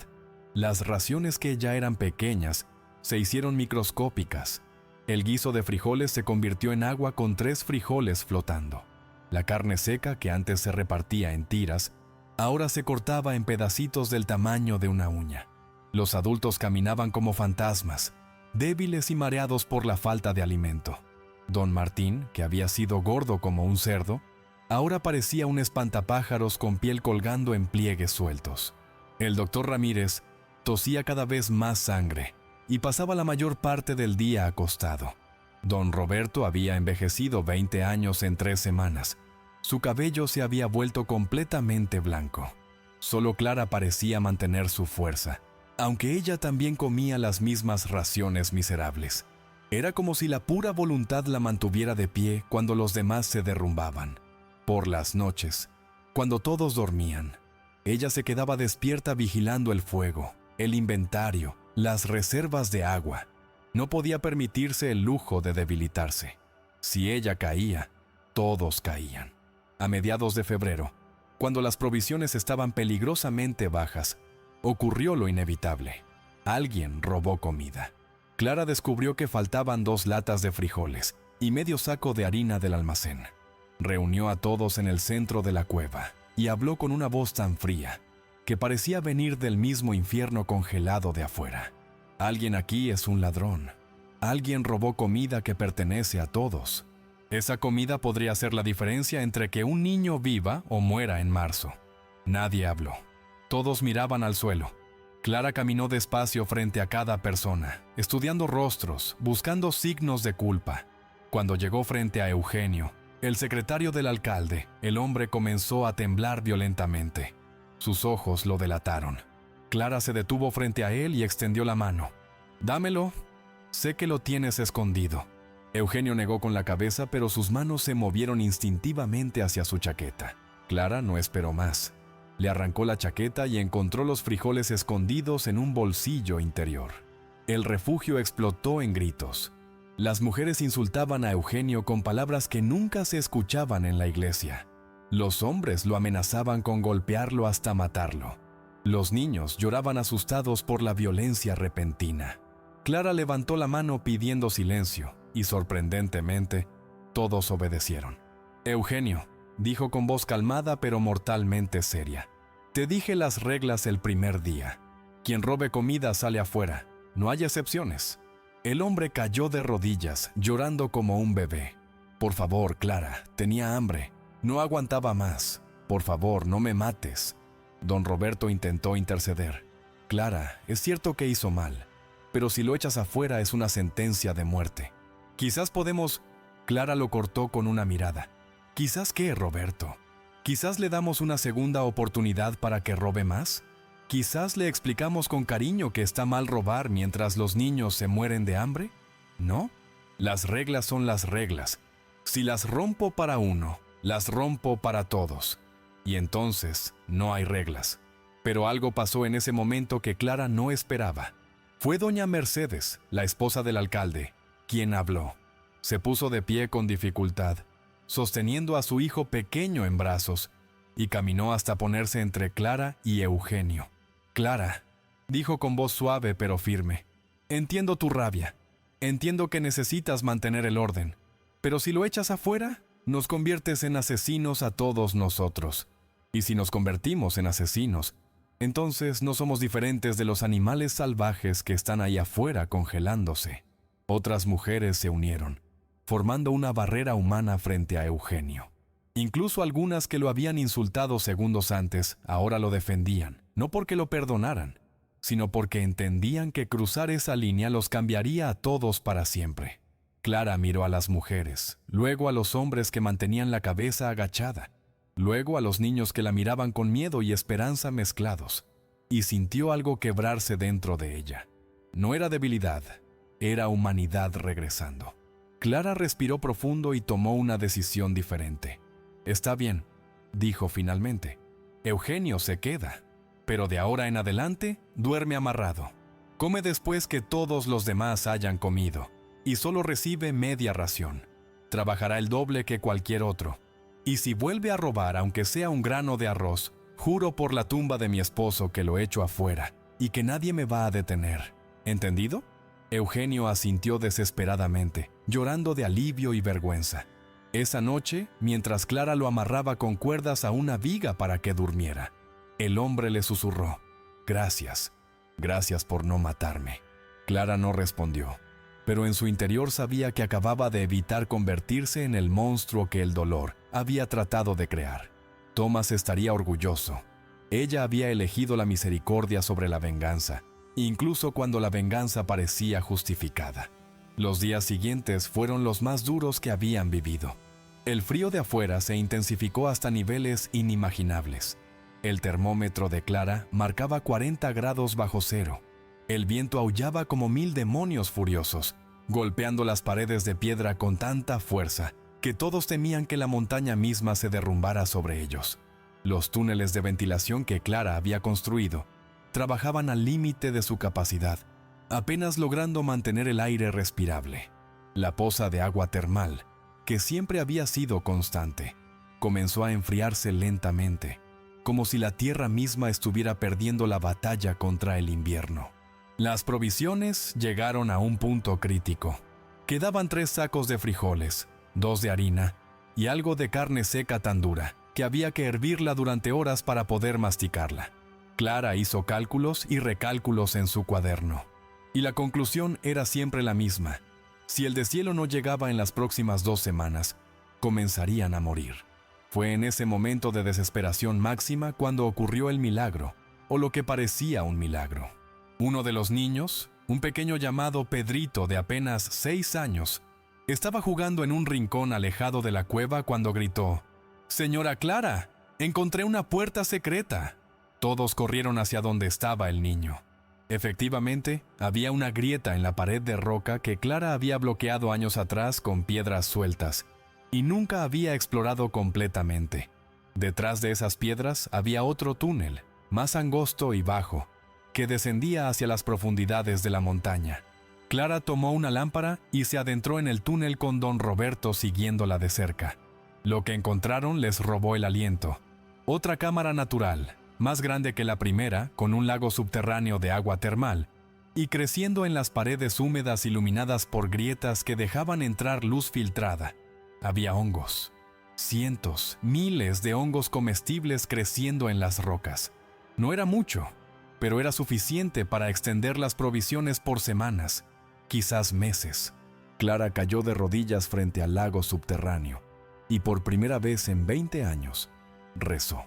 Las raciones que ya eran pequeñas se hicieron microscópicas. El guiso de frijoles se convirtió en agua con 3 frijoles flotando. La carne seca, que antes se repartía en tiras, ahora se cortaba en pedacitos del tamaño de una uña. Los adultos caminaban como fantasmas, débiles y mareados por la falta de alimento. Don Martín, que había sido gordo como un cerdo, ahora parecía un espantapájaros con piel colgando en pliegues sueltos. El doctor Ramírez tosía cada vez más sangre y pasaba la mayor parte del día acostado. Don Roberto había envejecido 20 años en 3 semanas. Su cabello se había vuelto completamente blanco. Solo Clara parecía mantener su fuerza, aunque ella también comía las mismas raciones miserables. Era como si la pura voluntad la mantuviera de pie cuando los demás se derrumbaban. Por las noches, cuando todos dormían, ella se quedaba despierta vigilando el fuego, el inventario, las reservas de agua. No podía permitirse el lujo de debilitarse. Si ella caía, todos caían. A mediados de febrero, cuando las provisiones estaban peligrosamente bajas, ocurrió lo inevitable. Alguien robó comida. Clara descubrió que faltaban 2 latas de frijoles y medio saco de harina del almacén. Reunió a todos en el centro de la cueva y habló con una voz tan fría que parecía venir del mismo infierno congelado de afuera. Alguien aquí es un ladrón. Alguien robó comida que pertenece a todos. Esa comida podría ser la diferencia entre que un niño viva o muera en marzo. Nadie habló. Todos miraban al suelo. Clara caminó despacio frente a cada persona, estudiando rostros, buscando signos de culpa. Cuando llegó frente a Eugenio, el secretario del alcalde, el hombre comenzó a temblar violentamente. Sus ojos lo delataron. Clara se detuvo frente a él y extendió la mano. «Dámelo. Sé que lo tienes escondido». Eugenio negó con la cabeza, pero sus manos se movieron instintivamente hacia su chaqueta. Clara no esperó más. Le arrancó la chaqueta y encontró los frijoles escondidos en un bolsillo interior. El refugio explotó en gritos. Las mujeres insultaban a Eugenio con palabras que nunca se escuchaban en la iglesia. Los hombres lo amenazaban con golpearlo hasta matarlo. Los niños lloraban asustados por la violencia repentina. Clara levantó la mano pidiendo silencio y, sorprendentemente, todos obedecieron. «Eugenio», dijo con voz calmada pero mortalmente seria, «te dije las reglas el primer día. Quien robe comida sale afuera. No hay excepciones». El hombre cayó de rodillas, llorando como un bebé. «Por favor, Clara, tenía hambre. No aguantaba más. Por favor, no me mates». Don Roberto intentó interceder. «Clara, es cierto que hizo mal, pero si lo echas afuera es una sentencia de muerte. Quizás podemos...» Clara lo cortó con una mirada. «¿Quizás qué, Roberto? ¿Quizás le damos una segunda oportunidad para que robe más?» ¿Quizás le explicamos con cariño que está mal robar mientras los niños se mueren de hambre? ¿No? Las reglas son las reglas. Si las rompo para uno, las rompo para todos. Y entonces no hay reglas. Pero algo pasó en ese momento que Clara no esperaba. Fue doña Mercedes, la esposa del alcalde, quien habló. Se puso de pie con dificultad, sosteniendo a su hijo pequeño en brazos, y caminó hasta ponerse entre Clara y Eugenio. «Clara», dijo con voz suave pero firme, «entiendo tu rabia. Entiendo que necesitas mantener el orden. Pero si lo echas afuera, nos conviertes en asesinos a todos nosotros. Y si nos convertimos en asesinos, entonces no somos diferentes de los animales salvajes que están ahí afuera congelándose». Otras mujeres se unieron, formando una barrera humana frente a Eugenio. Incluso algunas que lo habían insultado segundos antes, ahora lo defendían, no porque lo perdonaran, sino porque entendían que cruzar esa línea los cambiaría a todos para siempre. Clara miró a las mujeres, luego a los hombres que mantenían la cabeza agachada, luego a los niños que la miraban con miedo y esperanza mezclados, y sintió algo quebrarse dentro de ella. No era debilidad, era humanidad regresando. Clara respiró profundo y tomó una decisión diferente. «Está bien», dijo finalmente. «Eugenio se queda, pero de ahora en adelante duerme amarrado. Come después que todos los demás hayan comido, y solo recibe media ración. Trabajará el doble que cualquier otro. Y si vuelve a robar aunque sea un grano de arroz, juro por la tumba de mi esposo que lo echo afuera, y que nadie me va a detener. ¿Entendido?» Eugenio asintió desesperadamente, llorando de alivio y vergüenza. Esa noche, mientras Clara lo amarraba con cuerdas a una viga para que durmiera, el hombre le susurró: «Gracias, gracias por no matarme». Clara no respondió, pero en su interior sabía que acababa de evitar convertirse en el monstruo que el dolor había tratado de crear. Thomas estaría orgulloso. Ella había elegido la misericordia sobre la venganza, incluso cuando la venganza parecía justificada. Los días siguientes fueron los más duros que habían vivido. El frío de afuera se intensificó hasta niveles inimaginables. El termómetro de Clara marcaba 40 grados bajo cero. El viento aullaba como 1000 demonios furiosos, golpeando las paredes de piedra con tanta fuerza que todos temían que la montaña misma se derrumbara sobre ellos. Los túneles de ventilación que Clara había construido trabajaban al límite de su capacidad, apenas logrando mantener el aire respirable. La poza de agua termal, que siempre había sido constante, comenzó a enfriarse lentamente, como si la tierra misma estuviera perdiendo la batalla contra el invierno. Las provisiones llegaron a un punto crítico. Quedaban 3 sacos de frijoles, 2 de harina y algo de carne seca tan dura que había que hervirla durante horas para poder masticarla. Clara hizo cálculos y recálculos en su cuaderno, y la conclusión era siempre la misma. Si el deshielo no llegaba en las próximas 2 semanas, comenzarían a morir. Fue en ese momento de desesperación máxima cuando ocurrió el milagro, o lo que parecía un milagro. Uno de los niños, un pequeño llamado Pedrito de apenas 6 años, estaba jugando en un rincón alejado de la cueva cuando gritó: «¡Señora Clara! ¡Encontré una puerta secreta!». Todos corrieron hacia donde estaba el niño. Efectivamente, había una grieta en la pared de roca que Clara había bloqueado años atrás con piedras sueltas, y nunca había explorado completamente. Detrás de esas piedras había otro túnel, más angosto y bajo, que descendía hacia las profundidades de la montaña. Clara tomó una lámpara y se adentró en el túnel con don Roberto siguiéndola de cerca. Lo que encontraron les robó el aliento. Otra cámara natural, más grande que la primera, con un lago subterráneo de agua termal, y creciendo en las paredes húmedas iluminadas por grietas que dejaban entrar luz filtrada. Había hongos. Cientos, miles de hongos comestibles creciendo en las rocas. No era mucho, pero era suficiente para extender las provisiones por semanas, quizás meses. Clara cayó de rodillas frente al lago subterráneo, y por primera vez en 20 años, rezó.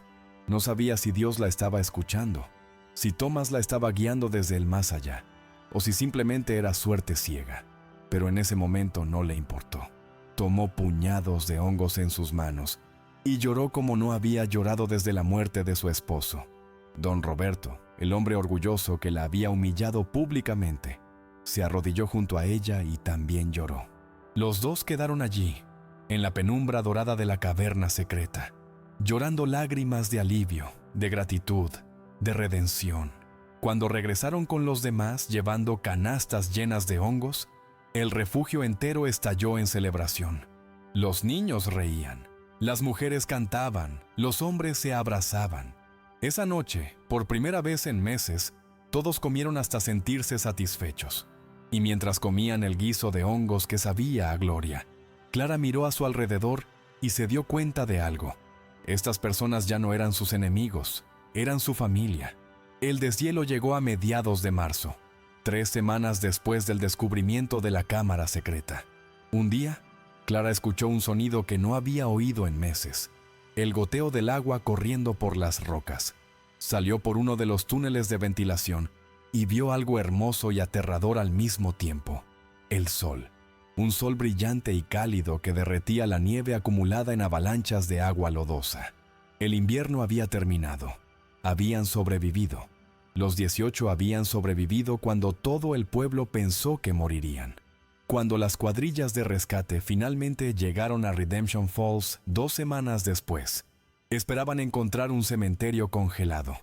No sabía si Dios la estaba escuchando, si Thomas la estaba guiando desde el más allá, o si simplemente era suerte ciega. Pero en ese momento no le importó. Tomó puñados de hongos en sus manos y lloró como no había llorado desde la muerte de su esposo. Don Roberto, el hombre orgulloso que la había humillado públicamente, se arrodilló junto a ella y también lloró. Los dos quedaron allí, en la penumbra dorada de la caverna secreta, llorando lágrimas de alivio, de gratitud, de redención. Cuando regresaron con los demás llevando canastas llenas de hongos, el refugio entero estalló en celebración. Los niños reían, las mujeres cantaban, los hombres se abrazaban. Esa noche, por primera vez en meses, todos comieron hasta sentirse satisfechos. Y mientras comían el guiso de hongos que sabía a gloria, Clara miró a su alrededor y se dio cuenta de algo. Estas personas ya no eran sus enemigos, eran su familia. El deshielo llegó a mediados de marzo, 3 semanas después del descubrimiento de la cámara secreta. Un día, Clara escuchó un sonido que no había oído en meses: el goteo del agua corriendo por las rocas. Salió por uno de los túneles de ventilación y vio algo hermoso y aterrador al mismo tiempo: el sol. Un sol brillante y cálido que derretía la nieve acumulada en avalanchas de agua lodosa. El invierno había terminado. Habían sobrevivido. Los 18 habían sobrevivido cuando todo el pueblo pensó que morirían. Cuando las cuadrillas de rescate finalmente llegaron a Redemption Falls 2 semanas después, esperaban encontrar un cementerio congelado.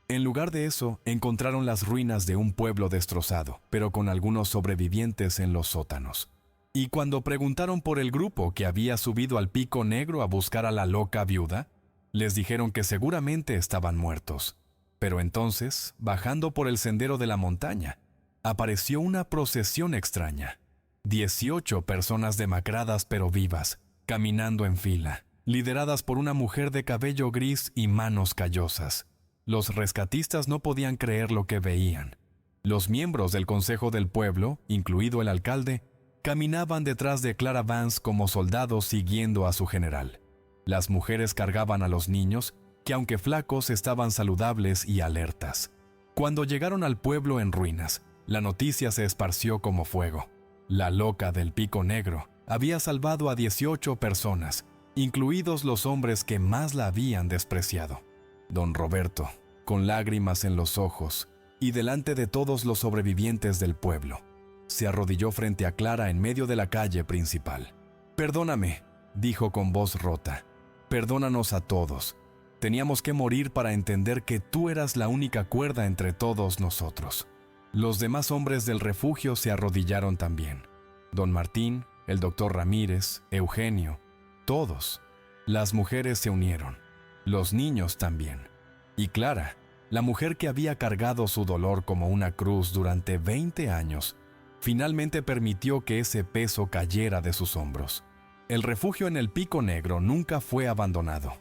En lugar de eso, encontraron las ruinas de un pueblo destrozado, pero con algunos sobrevivientes en los sótanos. Y cuando preguntaron por el grupo que había subido al Pico Negro a buscar a la loca viuda, les dijeron que seguramente estaban muertos. Pero entonces, bajando por el sendero de la montaña, apareció una procesión extraña. 18 personas demacradas pero vivas, caminando en fila, lideradas por una mujer de cabello gris y manos callosas. Los rescatistas no podían creer lo que veían. Los miembros del consejo del pueblo, incluido el alcalde, caminaban detrás de Clara Vance como soldados siguiendo a su general. Las mujeres cargaban a los niños, que aunque flacos estaban saludables y alertas. Cuando llegaron al pueblo en ruinas, la noticia se esparció como fuego. La loca del Pico Negro había salvado a 18 personas, incluidos los hombres que más la habían despreciado. Don Roberto, con lágrimas en los ojos y delante de todos los sobrevivientes del pueblo, se arrodilló frente a Clara en medio de la calle principal. «Perdóname», dijo con voz rota. «Perdónanos a todos. Teníamos que morir para entender que tú eras la única cuerda entre todos nosotros». Los demás hombres del refugio se arrodillaron también. Don Martín, el doctor Ramírez, Eugenio, todos. Las mujeres se unieron. Los niños también. Y Clara, la mujer que había cargado su dolor como una cruz durante 20 años, finalmente permitió que ese peso cayera de sus hombros. El refugio en el Pico Negro nunca fue abandonado.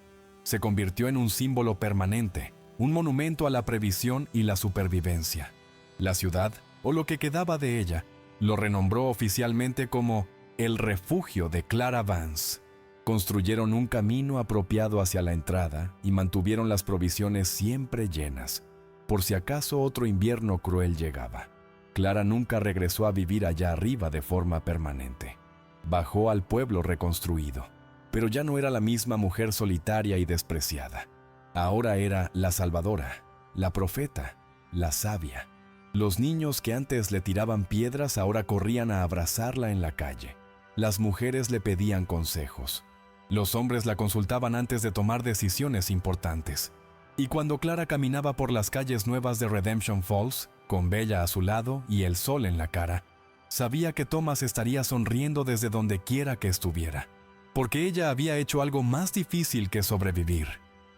Se convirtió en un símbolo permanente, un monumento a la previsión y la supervivencia. La ciudad, o lo que quedaba de ella, lo renombró oficialmente como el Refugio de Clara Vance. Construyeron un camino apropiado hacia la entrada y mantuvieron las provisiones siempre llenas, por si acaso otro invierno cruel llegaba. Clara nunca regresó a vivir allá arriba de forma permanente. Bajó al pueblo reconstruido, pero ya no era la misma mujer solitaria y despreciada. Ahora era la salvadora, la profeta, la sabia. Los niños que antes le tiraban piedras ahora corrían a abrazarla en la calle. Las mujeres le pedían consejos. Los hombres la consultaban antes de tomar decisiones importantes. Y cuando Clara caminaba por las calles nuevas de Redemption Falls, con Bella a su lado y el sol en la cara, sabía que Thomas estaría sonriendo desde donde quiera que estuviera. Porque ella había hecho algo más difícil que sobrevivir.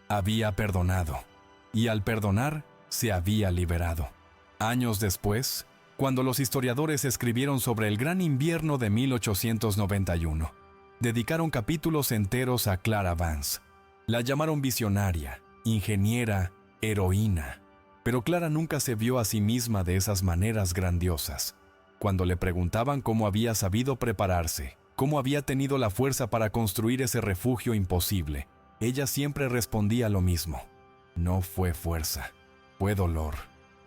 Había perdonado. Y al perdonar, se había liberado. Años después, cuando los historiadores escribieron sobre el gran invierno de 1891, dedicaron capítulos enteros a Clara Vance. La llamaron visionaria, ingeniera, heroína. Pero Clara nunca se vio a sí misma de esas maneras grandiosas. Cuando le preguntaban cómo había sabido prepararse, cómo había tenido la fuerza para construir ese refugio imposible, ella siempre respondía lo mismo: no fue fuerza, fue dolor.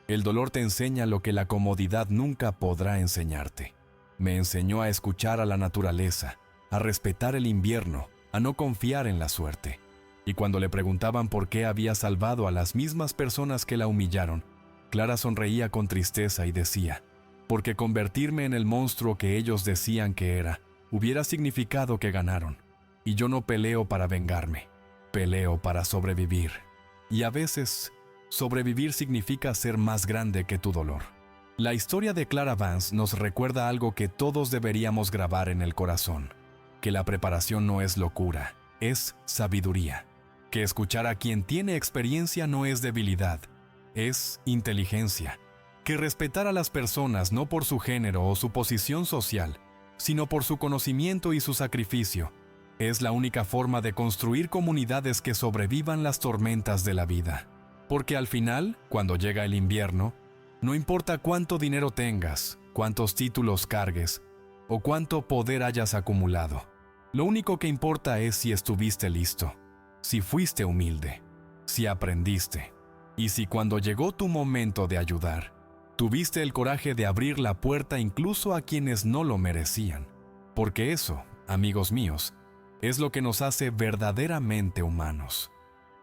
El dolor te enseña lo que la comodidad nunca podrá enseñarte. Me enseñó a escuchar a la naturaleza, a respetar el invierno, a no confiar en la suerte. Y cuando le preguntaban por qué había salvado a las mismas personas que la humillaron, Clara sonreía con tristeza y decía, porque convertirme en el monstruo que ellos decían que era, hubiera significado que ganaron. Y yo no peleo para vengarme, peleo para sobrevivir. Y a veces, sobrevivir significa ser más grande que tu dolor. La historia de Clara Vance nos recuerda algo que todos deberíamos grabar en el corazón, que la preparación no es locura, es sabiduría. Que escuchar a quien tiene experiencia no es debilidad, es inteligencia. Que respetar a las personas no por su género o su posición social, sino por su conocimiento y su sacrificio, es la única forma de construir comunidades que sobrevivan las tormentas de la vida. Porque al final, cuando llega el invierno, no importa cuánto dinero tengas, cuántos títulos cargues o cuánto poder hayas acumulado, lo único que importa es si estuviste listo, si fuiste humilde, si aprendiste, y si cuando llegó tu momento de ayudar, tuviste el coraje de abrir la puerta incluso a quienes no lo merecían. Porque eso, amigos míos, es lo que nos hace verdaderamente humanos.